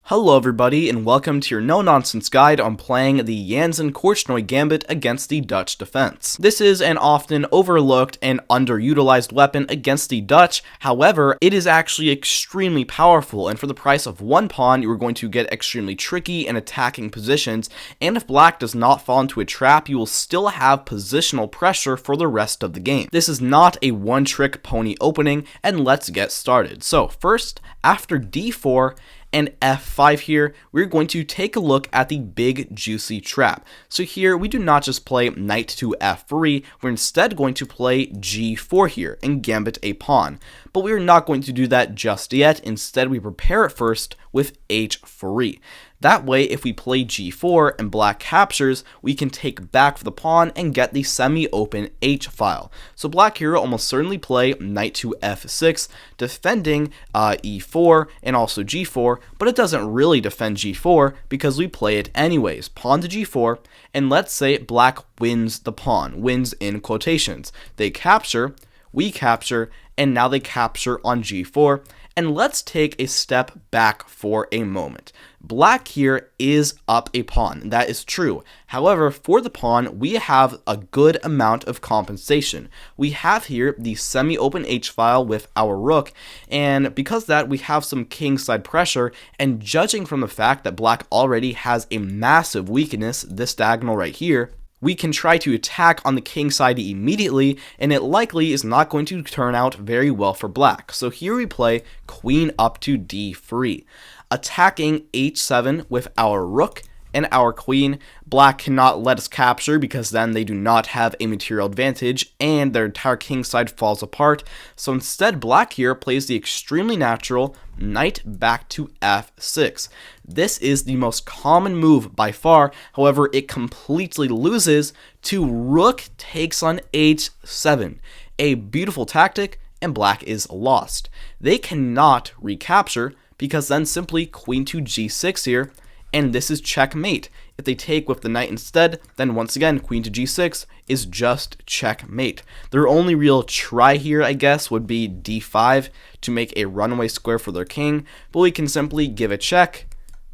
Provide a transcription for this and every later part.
Hello everybody, and welcome to your no-nonsense guide on playing the Janzen-Korchnoi Gambit against the Dutch defense. This is an often overlooked and underutilized weapon against the Dutch. However, it is actually extremely powerful, and for the price of one pawn, you are going to get extremely tricky and attacking positions, and if black does not fall into a trap, you will still have positional pressure for the rest of the game. This is not a one-trick pony opening, and let's get started. So first, after d4, and f5 here, we're going to take a look at the big juicy trap. So here we do not just play knight to f3, we're instead going to play g4 here and gambit a pawn. But we're not going to do that just yet, instead we prepare it first with h3. That way, if we play g4 and black captures, we can take back for the pawn and get the semi-open h-file. So black here will almost certainly play knight to f6, defending e4 and also g4, but it doesn't really defend g4 because we play it anyways. Pawn to g4, and let's say black wins the pawn, wins in quotations. They capture, we capture, and now they capture on g4. And let's take a step back for a moment. Black here is up a pawn, that is true. However, for the pawn, we have a good amount of compensation. We have here the semi-open h-file with our rook, and because of that, we have some kingside pressure, and judging from the fact that black already has a massive weakness, this diagonal right here, we can try to attack on the king side immediately, and it likely is not going to turn out very well for black. So here we play queen up to d3, attacking h7 with our rook and our queen. Black cannot let us capture because then they do not have a material advantage and their entire king side falls apart. So instead, black here plays the extremely natural knight back to f6. This is the most common move by far. However, it completely loses to rook takes on h7. A beautiful tactic, and black is lost. They cannot recapture because then simply queen to g6 here, and this is checkmate. If they take with the knight instead, then once again, queen to g6 is just checkmate. Their only real try here, I guess, would be d5 to make a runaway square for their king, but we can simply give a check.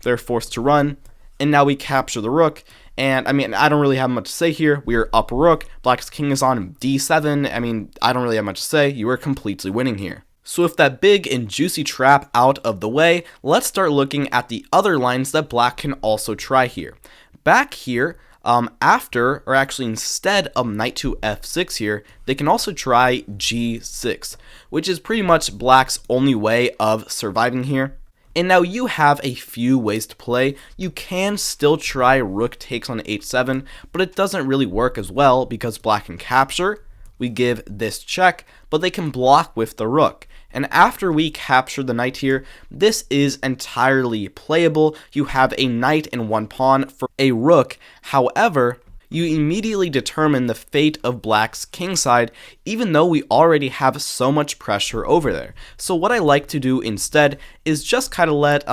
They're forced to run, and now we capture the rook. And I mean, I don't really have much to say here. We are up rook, black's king is on d7. I mean, I don't really have much to say. You are completely winning here. So with that big and juicy trap out of the way, let's start looking at the other lines that black can also try here. Back here, after, or actually instead of knight to f6 here, they can also try g6, which is pretty much black's only way of surviving here. And now you have a few ways to play. You can still try rook takes on h7, but it doesn't really work as well because black can capture. We give this check, but they can block with the rook. And after we capture the knight here, this is entirely playable. You have a knight and one pawn for a rook. However, you immediately determine the fate of black's kingside, even though we already have so much pressure over there. So what I like to do instead is just kind of let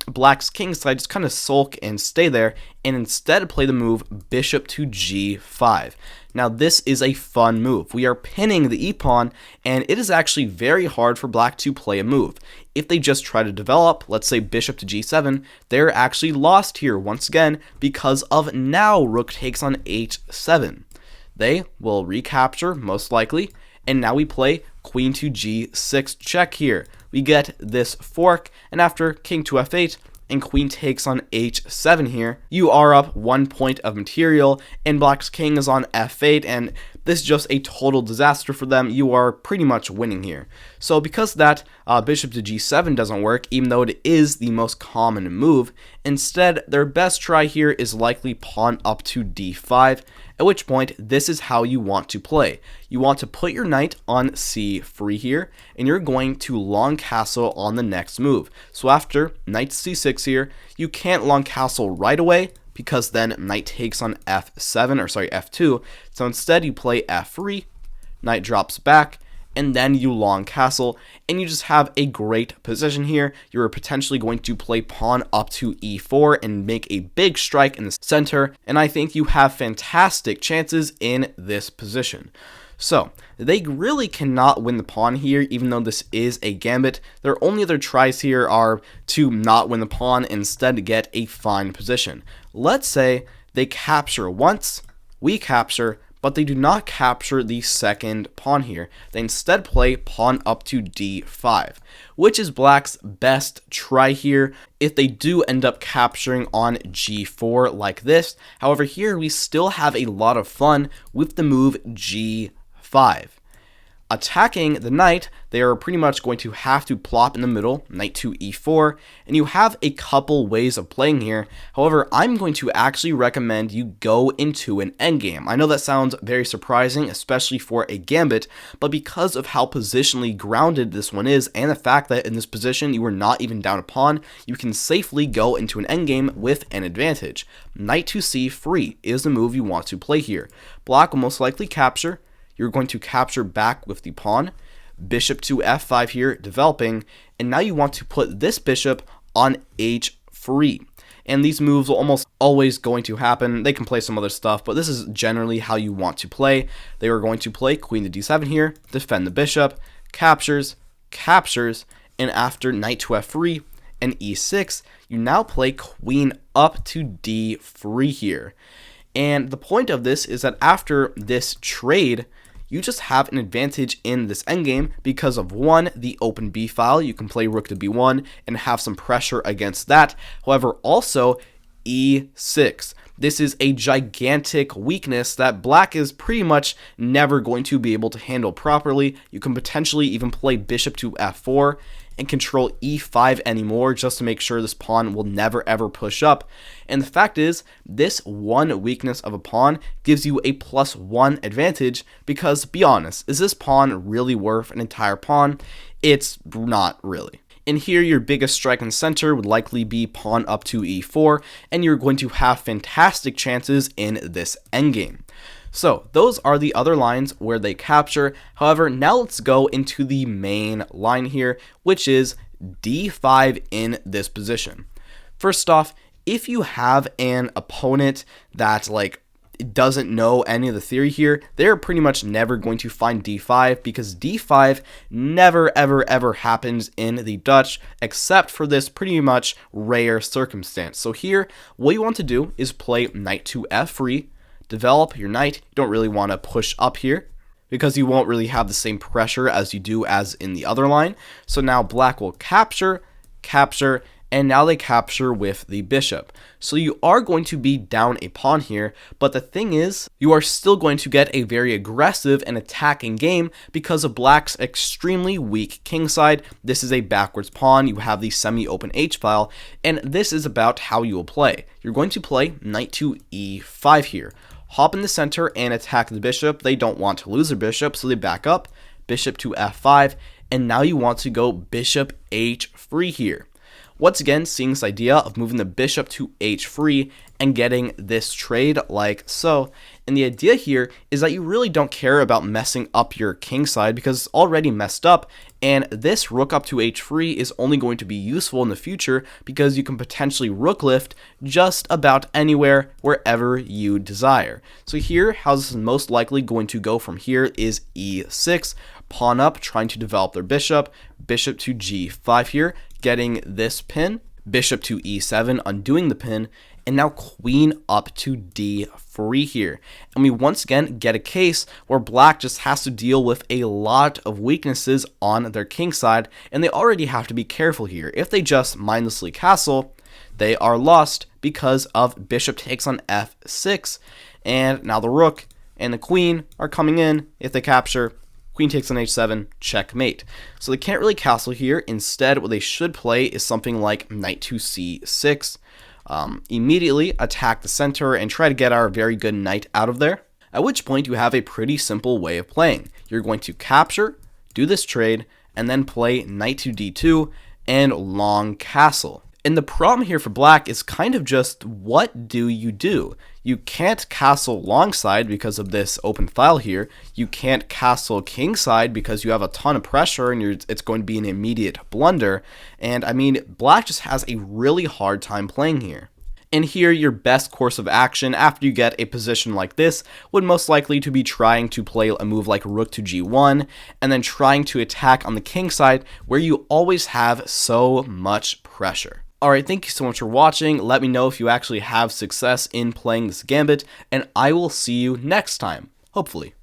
black's kingside just kind of sulk and stay there, and instead play the move bishop to g5. Now this is a fun move. We are pinning the e-pawn, and it is actually very hard for black to play a move. If they just try to develop, let's say bishop to g7, they're actually lost here once again because of now rook takes on h7. They will recapture most likely, and now we play queen to g6 check here. We get this fork, and after king to f8, and queen takes on h7 here, you are up 1 point of material, and black's king is on f8, and this is just a total disaster for them. You are pretty much winning here. So because that bishop to g7 doesn't work, even though it is the most common move, instead their best try here is likely pawn up to d5, at which point this is how you want to play. You want to put your knight on c3 here, and you're going to long castle on the next move. So after knight c6 here, you can't long castle right away, because then knight takes on f2. So instead you play f3, knight drops back, and then you long castle, and you just have a great position here. You're potentially going to play pawn up to e4 and make a big strike in the center, and I think you have fantastic chances in this position. So, they really cannot win the pawn here, even though this is a gambit. Their only other tries here are to not win the pawn, instead get a fine position. Let's say they capture once, we capture, but they do not capture the second pawn here. They instead play pawn up to d5, which is black's best try here if they do end up capturing on g4 like this. However, here we still have a lot of fun with the move g5. Attacking the knight, they are pretty much going to have to plop in the middle, knight to e4, and you have a couple ways of playing here. However, I'm going to actually recommend you go into an endgame. I know that sounds very surprising, especially for a gambit, but because of how positionally grounded this one is, and the fact that in this position you are not even down a pawn, you can safely go into an endgame with an advantage. Knight to c3 is the move you want to play here. Black will most likely capture. You're going to capture back with the pawn, bishop to f5 here, developing, and now you want to put this bishop on h3. And these moves will almost always going to happen. They can play some other stuff, but this is generally how you want to play. They are going to play queen to d7 here, defend the bishop, captures, and after knight to f3 and e6, you now play queen up to d3 here. And the point of this is that after this trade, you just have an advantage in this endgame because of, one, the open b file. You can play rook to b1 and have some pressure against that. However, also e6. This is a gigantic weakness that black is pretty much never going to be able to handle properly. You can potentially even play bishop to f4 and control e5 anymore just to make sure this pawn will never ever push up. And the fact is, this one weakness of a pawn gives you a +1 advantage because, be honest, is this pawn really worth an entire pawn? It's not really. And here your biggest strike in center would likely be pawn up to e4, and you're going to have fantastic chances in this endgame. So those are the other lines where they capture. However, now let's go into the main line here, which is d5 in this position. First off, if you have an opponent that doesn't know any of the theory here, they're pretty much never going to find d5 because d5 never ever happens in the Dutch except for this pretty much rare circumstance. So here, what you want to do is play knight to f3, develop your knight. You don't really want to push up here because you won't really have the same pressure as you do as in the other line. So now black will capture, and now they capture with the bishop. So you are going to be down a pawn here, but the thing is, you are still going to get a very aggressive and attacking game because of black's extremely weak kingside. This is a backwards pawn, you have the semi-open h-file, and this is about how you will play. You're going to play knight to e5 here. Hop in the center and attack the bishop. They don't want to lose their bishop, so they back up, bishop to f5, and now you want to go bishop h3 here. Once again, seeing this idea of moving the bishop to h3 and getting this trade like so. And the idea here is that you really don't care about messing up your king side because it's already messed up, and this rook up to h3 is only going to be useful in the future because you can potentially rook lift just about anywhere, wherever you desire. So here, how this is most likely going to go from here is e6, pawn up, trying to develop their bishop, bishop to g5 here, getting this pin, bishop to e7, undoing the pin, and now queen up to d3 here. And we once again get a case where black just has to deal with a lot of weaknesses on their king side, and they already have to be careful here. If they just mindlessly castle, they are lost because of bishop takes on f6, and now the rook and the queen are coming in. If they capture, queen takes on h7, checkmate. So they can't really castle here. Instead, what they should play is something like knight to c6. Immediately attack the center and try to get our very good knight out of there. At which point you have a pretty simple way of playing. You're going to capture, do this trade, and then play knight to d2 and long castle. And the problem here for black is kind of just, what do? You can't castle long side because of this open file here. You can't castle king side because you have a ton of pressure and it's going to be an immediate blunder. And I mean, black just has a really hard time playing here. And here, your best course of action after you get a position like this would most likely to be trying to play a move like rook to g1, and then trying to attack on the king side where you always have so much pressure. Alright, thank you so much for watching. Let me know if you actually have success in playing this gambit, and I will see you next time, hopefully.